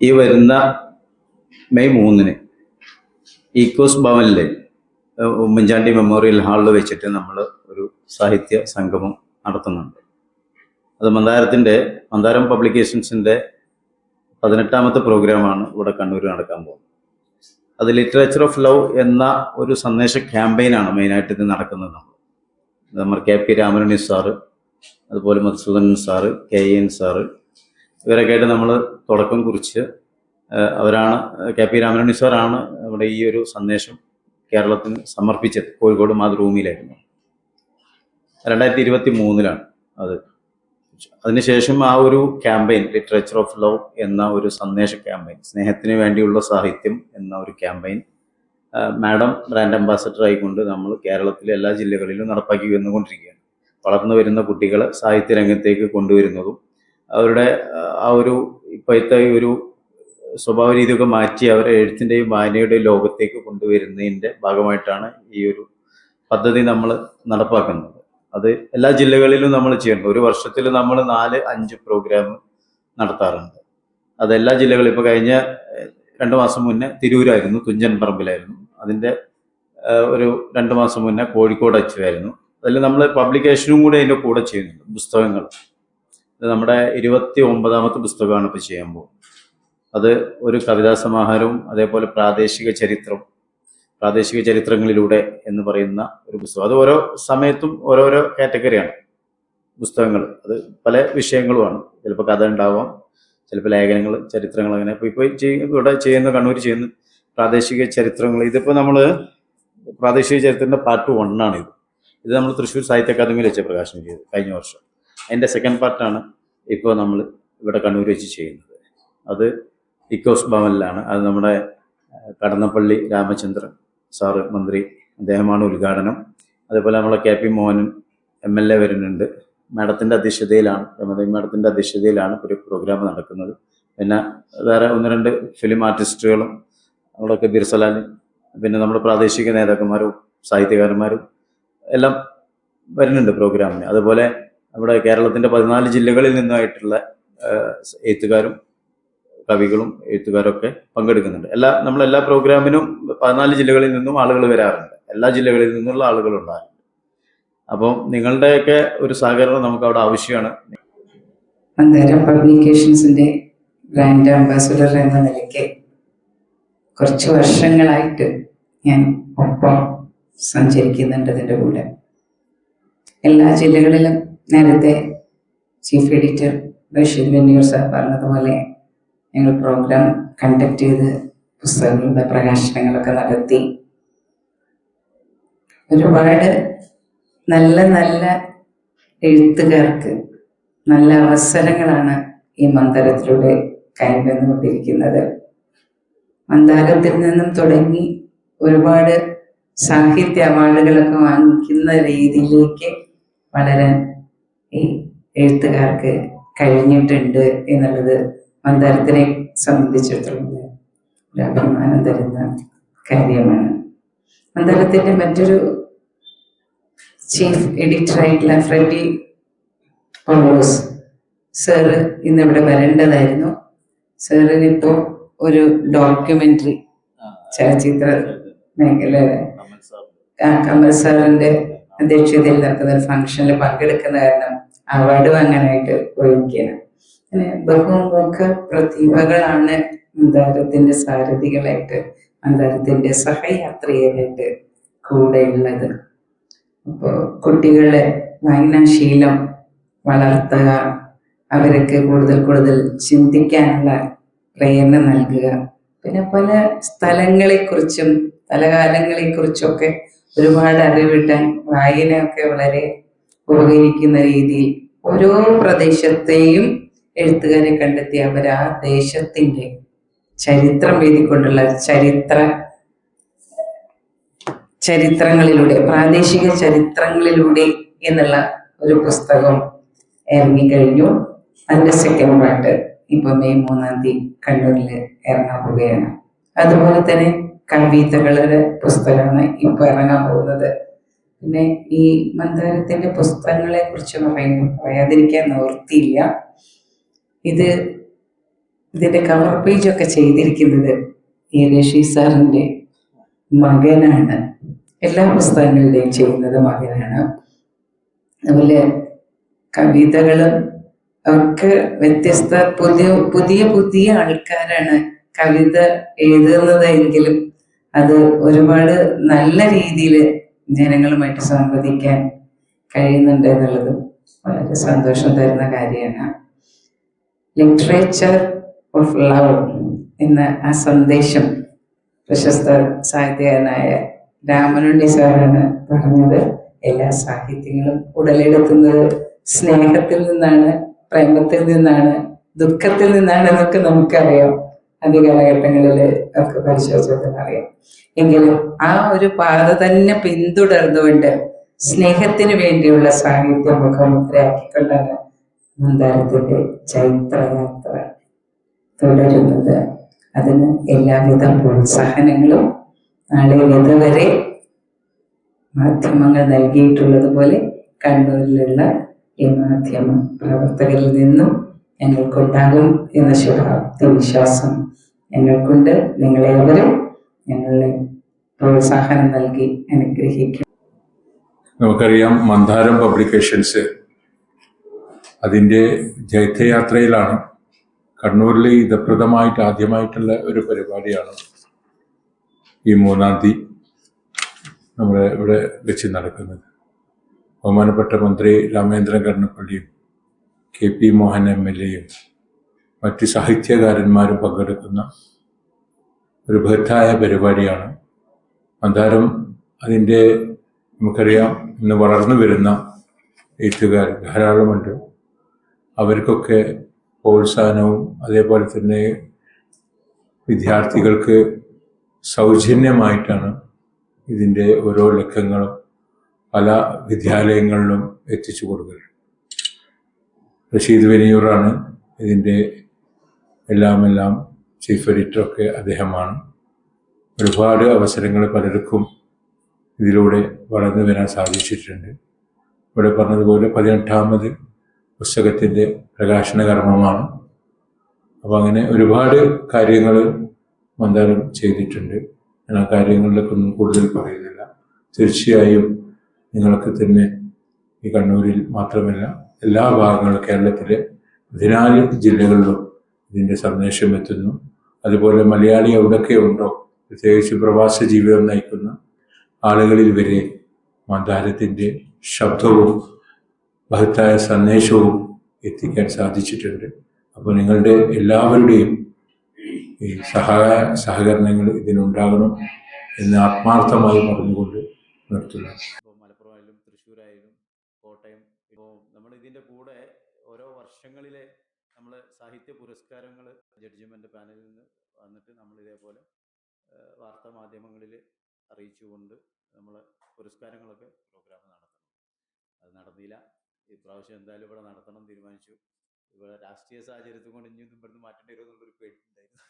ഈ വരുന്ന May 3-ന് ഈക്കോസ് ഭവനിലെ Oommen Chandy memorial ഹാളിൽ വെച്ചിട്ട് നമ്മൾ ഒരു സാഹിത്യ സംഗമം നടത്തുന്നുണ്ട്. അത് മന്ദാരം പബ്ലിക്കേഷൻസിൻ്റെ 18ാമത്തെ പ്രോഗ്രാമാണ് ഇവിടെ കണ്ണൂർ നടക്കാൻ പോകുന്നത്. അത് ലിറ്ററേച്ചർ ഓഫ് ലവ് എന്ന ഒരു സന്ദേശ ക്യാമ്പയിനാണ് മെയിനായിട്ട് ഇത് നടക്കുന്നത്. നമ്മൾ KP രാമനുണ്ണി സാറ്, അതുപോലെ മധുസൂദനൻ സാറ്, KN സാറ്, ഇവരൊക്കെ ആയിട്ട് നമ്മൾ തുടക്കം കുറിച്ച് അവരാണ് KP രാമനുണ്ണി സാറാണ് നമ്മുടെ ഈ ഒരു സന്ദേശം കേരളത്തിന് സമർപ്പിച്ചത്. കോഴിക്കോട് മാതൃഭൂമിയിലായിരുന്നു. 2023-ലാണ് അത്. അതിനുശേഷം ആ ഒരു ക്യാമ്പയിൻ ലിറ്ററേച്ചർ ഓഫ് ലവ് എന്ന ഒരു സന്ദേശ ക്യാമ്പയിൻ, സ്നേഹത്തിന് വേണ്ടിയുള്ള സാഹിത്യം എന്ന ഒരു ക്യാമ്പയിൻ മാഡം ബ്രാൻഡ് അംബാസഡർ ആയിക്കൊണ്ട് നമ്മൾ കേരളത്തിലെ എല്ലാ ജില്ലകളിലും നടപ്പാക്കി വന്നുകൊണ്ടിരിക്കുകയാണ്. വളർന്നു വരുന്ന കുട്ടികളെ സാഹിത്യ രംഗത്തേക്ക് കൊണ്ടുവരുന്നതും അവരുടെ ആ ഒരു ഇപ്പോഴത്തെ ഒരു സ്വഭാവ രീതിയൊക്കെ മാറ്റി അവരെ എഴുത്തിൻ്റെയും വായനയുടെയും ലോകത്തേക്ക് കൊണ്ടുവരുന്നതിൻ്റെ ഭാഗമായിട്ടാണ് ഈ ഒരു പദ്ധതി നമ്മൾ നടപ്പാക്കുന്നത്. അത് എല്ലാ ജില്ലകളിലും നമ്മൾ ചെയ്യുന്നുണ്ട്. ഒരു വർഷത്തിൽ നമ്മൾ 4-5 പ്രോഗ്രാം നടത്താറുണ്ട്. അതെല്ലാ ജില്ലകളിലും. ഇപ്പോൾ കഴിഞ്ഞ 2 മാസം മുന്നേ തിരൂരായിരുന്നു, തുഞ്ചൻ പറമ്പിലായിരുന്നു. അതിൻ്റെ ഒരു 2 മാസം മുന്നേ കോഴിക്കോട് അച്ചുവായിരുന്നു. അതിൽ നമ്മൾ പബ്ലിക്കേഷനും കൂടി അതിൻ്റെ കൂടെ ചെയ്യുന്നുണ്ട്. പുസ്തകങ്ങൾ, ഇത് നമ്മുടെ 29ാമത്തെ പുസ്തകമാണ് ഇപ്പോൾ ചെയ്യാൻ പോകുന്നത്. അത് ഒരു കവിതാ സമാഹാരവും അതേപോലെ പ്രാദേശിക ചരിത്രങ്ങളിലൂടെ എന്ന് പറയുന്ന ഒരു പുസ്തകം. അത് ഓരോ സമയത്തും ഓരോരോ കാറ്റഗറിയാണ് പുസ്തകങ്ങൾ. അത് പല വിഷയങ്ങളുമാണ്. ചിലപ്പോൾ കഥ ഉണ്ടാവാം, ചിലപ്പോൾ ലേഖനങ്ങൾ, ചരിത്രങ്ങൾ, അങ്ങനെ. ഇപ്പോൾ ഇവിടെ കണ്ണൂർ ചെയ്യുന്ന പ്രാദേശിക ചരിത്രങ്ങൾ. ഇതിപ്പോൾ നമ്മൾ പ്രാദേശിക ചരിത്രത്തിൻ്റെ പാർട്ട് 1 ഇത് നമ്മൾ തൃശ്ശൂർ സാഹിത്യ അക്കാദമിയിൽ വെച്ച് പ്രകാശനം ചെയ്തു കഴിഞ്ഞ വർഷം. അതിൻ്റെ സെക്കൻഡ് പാർട്ടാണ് ഇപ്പോൾ നമ്മൾ ഇവിടെ കണ്ണൂർ വെച്ച് ചെയ്യുന്നത്. അത് ഇക്കോസ് ഭവനിലാണ്. അത് നമ്മുടെ കടന്നപ്പള്ളി രാമചന്ദ്രൻ സാറ്, മന്ത്രി, അദ്ദേഹമാണ് ഉദ്ഘാടനം. അതേപോലെ നമ്മളെ KP മോഹനൻ MLA വരുന്നുണ്ട്. മാഡത്തിൻ്റെ അധ്യക്ഷതയിലാണ്, രമണി മാഡത്തിൻ്റെ അധ്യക്ഷതയിലാണ് ഒരു പ്രോഗ്രാം നടക്കുന്നത്. പിന്നെ വേറെ 1-2 ഫിലിം ആർട്ടിസ്റ്റുകളും നമ്മളൊക്കെ ബിർസലാലും, പിന്നെ നമ്മുടെ പ്രാദേശിക നേതാക്കന്മാരും സാഹിത്യകാരന്മാരും എല്ലാം വരുന്നുണ്ട് പ്രോഗ്രാമിന്. അതുപോലെ നമ്മുടെ കേരളത്തിൻ്റെ 14 ജില്ലകളിൽ നിന്നായിട്ടുള്ള എഴുത്തുകാരും കവികളും എഴുത്തുകാരൊക്കെ പങ്കെടുക്കുന്നുണ്ട്. നമ്മളെല്ലാ പ്രോഗ്രാമിനും 14 ജില്ലകളിൽ നിന്നും ആളുകൾ വരാറുണ്ട്. എല്ലാ ജില്ലകളിൽ നിന്നുള്ള ആളുകൾ ഉണ്ടാകും. അപ്പം നിങ്ങളുടെയൊക്കെ ഒരു സഹകരണം നമുക്ക് അവിടെ ആവശ്യമാണ്. മന്ദാരം പബ്ലിക്കേഷൻസിന്റെ ബ്രാൻഡ് അംബാസഡർ എന്ന നിലയ്ക്ക് കുറച്ച് വർഷങ്ങളായിട്ട് ഞാൻ ഒപ്പം സഞ്ചരിക്കുന്നുണ്ട്. ഇതിൻ്റെ കൂടെ എല്ലാ ജില്ലകളിലും നേരത്തെ chief editor Rasheed Venniyoor sir പറഞ്ഞതുപോലെ ഞങ്ങൾ പ്രോഗ്രാം കണ്ടക്ട് ചെയ്ത് പുസ്തകങ്ങളുടെ പ്രകാശനങ്ങളൊക്കെ നടത്തി. ഒരുപാട് നല്ല നല്ല എഴുത്തുകാർക്ക് നല്ല അവസരങ്ങളാണ് ഈ മന്ദാരത്തിലൂടെ കൈവന്നുകൊണ്ടിരിക്കുന്നത്. മന്ദാരത്തിൽ നിന്നും തുടങ്ങി ഒരുപാട് സാഹിത്യ അവാർഡുകളൊക്കെ വാങ്ങിക്കുന്ന രീതിയിലേക്ക് വളരാൻ ഈ എഴുത്തുകാർക്ക് കഴിഞ്ഞിട്ടുണ്ട് എന്നുള്ളത് മന്ദാരത്തിനെ സംബന്ധിച്ചിടത്തോളം ഒരു അഭിമാനം തരുന്ന കാര്യമാണ്. മന്ദാരത്തിന്റെ മറ്റൊരു ചീഫ് എഡിറ്ററായിട്ടുള്ള ഫ്രെഡി പൗലോസ് സാറ് ഇന്നിവിടെ വരേണ്ടതായിരുന്നു. സാറിനിപ്പോൾ ഒരു ഡോക്യുമെന്ററി ചലച്ചിത്ര മേഖല കമൽ സാറിന്റെ അധ്യക്ഷതയിൽ നടക്കുന്ന ഒരു ഫംഗ്ഷനിൽ പങ്കെടുക്കുന്ന കാരണം അവാർഡ് വാങ്ങാനായിട്ട് പോയിരിക്കുകയാണ്. അങ്ങനെ ബഹുമുഖ പ്രതിഭകളാണ് മന്ദാരത്തിന്റെ സാരഥികളായിട്ട്, മന്ദാരത്തിന്റെ സഹയാത്രികരായിട്ട് കൂടെയുള്ളത്. അപ്പോൾ കുട്ടികളെ വായനാശീലം വളർത്തുക, അവർക്ക് കൂടുതൽ ചിന്തിക്കാനുള്ള പ്രേരണ നൽകുക, പിന്നെ പല സ്ഥലങ്ങളെക്കുറിച്ചും പല കാലങ്ങളെക്കുറിച്ചൊക്കെ ഒരുപാട് അറിവിട്ടാൻ വായനയൊക്കെ വളരെ ഉപകരിക്കുന്ന രീതിയിൽ ഓരോ പ്രദേശത്തെയും എഴുത്തുകാരെ കണ്ടെത്തി അവർ ആ ദേശത്തിന്റെ ചരിത്രം എഴുതിക്കൊണ്ടുള്ള ചരിത്രങ്ങളിലൂടെ, പ്രാദേശിക ചരിത്രങ്ങളിലൂടെ എന്നുള്ള ഒരു പുസ്തകം ഇറങ്ങിക്കഴിഞ്ഞു. അതിന്റെ സെക്കൻഡ് പാർട്ട് ഇപ്പൊ മെയ് 3-ാം തീയതി കണ്ണൂരിൽ ഇറങ്ങാൻ പോവുകയാണ്. അതുപോലെ തന്നെ കവിതകളുടെ പുസ്തകമാണ് ഇപ്പൊ ഇറങ്ങാൻ പോകുന്നത്. പിന്നെ ഈ മന്ദാരത്തിന്റെ പുസ്തകങ്ങളെ കുറിച്ച് പറയുമ്പോൾ പറയാതിരിക്കാൻ നിവൃത്തിയില്ല. ഇത് ഇതിന്റെ കവർ പേജൊക്കെ ചെയ്തിരിക്കുന്നത് ഈ റഷീദ് സാറിന്റെ മകനാണ്. എല്ലാ പുസ്തകങ്ങളുടെയും ചെയ്യുന്നത് മകനാണ്. അതുപോലെ കവിതകളും ഒക്കെ വ്യത്യസ്ത പുതിയ പുതിയ പുതിയ ആൾക്കാരാണ് കവിത എഴുതുന്നതെങ്കിലും അത് ഒരുപാട് നല്ല രീതിയിൽ ജനങ്ങളുമായിട്ട് സംവദിക്കാൻ കഴിയുന്നുണ്ട് എന്നുള്ളതും വളരെ സന്തോഷം തരുന്ന കാര്യമാണ്. ലിറ്ററേച്ചർ ഓഫ് ലവ് എന്ന ആ സന്ദേശം പ്രശസ്ത സാഹിത്യകാരനായ രാമനുണ്ണി സാറാണ് പറഞ്ഞത്. എല്ലാ സാഹിത്യങ്ങളും ഉടലെടുക്കുന്നത് സ്നേഹത്തിൽ നിന്നാണ്, പ്രേമത്തിൽ നിന്നാണ്, ദുഃഖത്തിൽ നിന്നാണ് എന്നൊക്കെ നമുക്കറിയാം. ആദ്യ കാലഘട്ടങ്ങളിൽ ഒക്കെ പരിശോധിച്ചൊക്കെ അറിയാം. എങ്കിലും ആ ഒരു പാത തന്നെ പിന്തുടർന്നുകൊണ്ട് സ്നേഹത്തിന് വേണ്ടിയുള്ള സാഹിത്യ മുഖമുദ്രയാക്കിക്കൊണ്ടാണ് മന്ദാരത്തിന്റെ ചൈത്രയാത്ര തുടരുന്നത്. അതിന് എല്ലാവിധ പ്രോത്സാഹനങ്ങളും നാളെ ഇതുവരെ മാധ്യമങ്ങൾ നൽകിയിട്ടുള്ളതുപോലെ കണ്ണൂരിലുള്ള ഈ മാധ്യമ പ്രവർത്തകരിൽ നിന്നും ഞങ്ങൾക്കുണ്ടാകും എന്ന ശുഭാപ്തി വിശ്വാസം ഞങ്ങൾക്കുണ്ട്. നിങ്ങളേവരും ഞങ്ങളെ പ്രോത്സാഹനം നൽകി അനുഗ്രഹിക്കും. നമുക്കറിയാം, മന്ദാരം പബ്ലിക്കേഷൻസ് അതിൻ്റെ ജൈത്യയാത്രയിലാണ്. കണ്ണൂരിൽ ഇതപ്രദമായിട്ട് ആദ്യമായിട്ടുള്ള ഒരു പരിപാടിയാണ് ഈ 3-ാം തീയതി നമ്മുടെ ഇവിടെ വെച്ച് നടക്കുന്നത്. ബഹുമാനപ്പെട്ട മന്ത്രി രാമേന്ദ്രൻ കടന്നപ്പള്ളിയും KP മോഹൻ MLA-യും മറ്റ് സാഹിത്യകാരന്മാരും പങ്കെടുക്കുന്ന ഒരു ബൃഹത്തായ പരിപാടിയാണ് മന്ദാരം. അതിൻ്റെ നമുക്കറിയാം, ഇന്ന് വളർന്നു വരുന്ന എഴുത്തുകാർ ധാരാളമുണ്ട്. അവർക്കൊക്കെ പ്രോത്സാഹനവും അതേപോലെ തന്നെ വിദ്യാർത്ഥികൾക്ക് സൗജന്യമായിട്ടാണ് ഇതിൻ്റെ ഓരോ ലക്കങ്ങളും പല വിദ്യാലയങ്ങളിലും എത്തിച്ചു കൊടുക്കുന്നത്. റഷീദ് വെനിയൂറാണ് ഇതിൻ്റെ എല്ലാം ചീഫ് എഡിറ്ററൊക്കെ അദ്ദേഹമാണ്. ഒരുപാട് അവസരങ്ങൾ പലർക്കും ഇതിലൂടെ വളർന്നു വരാൻ സാധിച്ചിട്ടുണ്ട്. ഇവിടെ പറഞ്ഞതുപോലെ 18ാമത് പുസ്തകത്തിൻ്റെ പ്രകാശന കർമ്മമാണ്. അപ്പോൾ അങ്ങനെ ഒരുപാട് കാര്യങ്ങൾ മന്ദാരം ചെയ്തിട്ടുണ്ട്. ഞാൻ ആ കാര്യങ്ങളിലൊക്കെ ഒന്നും കൂടുതൽ പറയുന്നില്ല. തീർച്ചയായും നിങ്ങൾക്ക് തന്നെ ഈ കണ്ണൂരിൽ മാത്രമല്ല എല്ലാ ഭാഗങ്ങളും, കേരളത്തിലെ 14 ജില്ലകളിലും ഇതിൻ്റെ സന്ദേശം എത്തുന്നു. അതുപോലെ മലയാളി എവിടെയൊക്കെ ഉണ്ടോ, പ്രത്യേകിച്ച് പ്രവാസ ജീവിതം നയിക്കുന്ന ആളുകളിൽ വരെ മന്ദാരത്തിൻ്റെ ശബ്ദവും മഹത്തായ സന്ദേശവും എത്തിക്കാൻ സാധിച്ചിട്ടുണ്ട്. അപ്പോൾ നിങ്ങളുടെ എല്ലാവരുടെയും ഈ സഹകരണങ്ങൾ ഇതിനുണ്ടാകണം എന്ന് ആത്മാർത്ഥമായി പറഞ്ഞുകൊണ്ട് നിർത്തുന്നു. ഇപ്പോൾ മലപ്പുറമായാലും തൃശ്ശൂരായാലും കോട്ടയം, ഇപ്പോൾ നമ്മൾ ഇതിൻ്റെ കൂടെ ഓരോ വർഷങ്ങളിലെ നമ്മൾ സാഹിത്യ പുരസ്കാരങ്ങൾ ജഡ്ജിമെൻ്റ് പാനലിൽ നിന്ന് വന്നിട്ട് നമ്മൾ ഇതേപോലെ വാർത്താ മാധ്യമങ്ങളിൽ അറിയിച്ചുകൊണ്ട് നമ്മൾ പുരസ്കാരങ്ങളൊക്കെ പ്രോഗ്രാം നടത്തണം. അത് നടന്നില്ല. ഇപ്രാവശ്യം എന്തായാലും ഇവിടെ നടത്തണം തീരുമാനിച്ചു. ഇവിടെ രാഷ്ട്രീയ സാഹചര്യത്തിൽ കൊണ്ട് ഇനിയൊന്നും ഇവിടുന്ന് മാറ്റേണ്ടി വരുമെന്നുള്ളൊരു പേടി ഉണ്ടായിരുന്നു.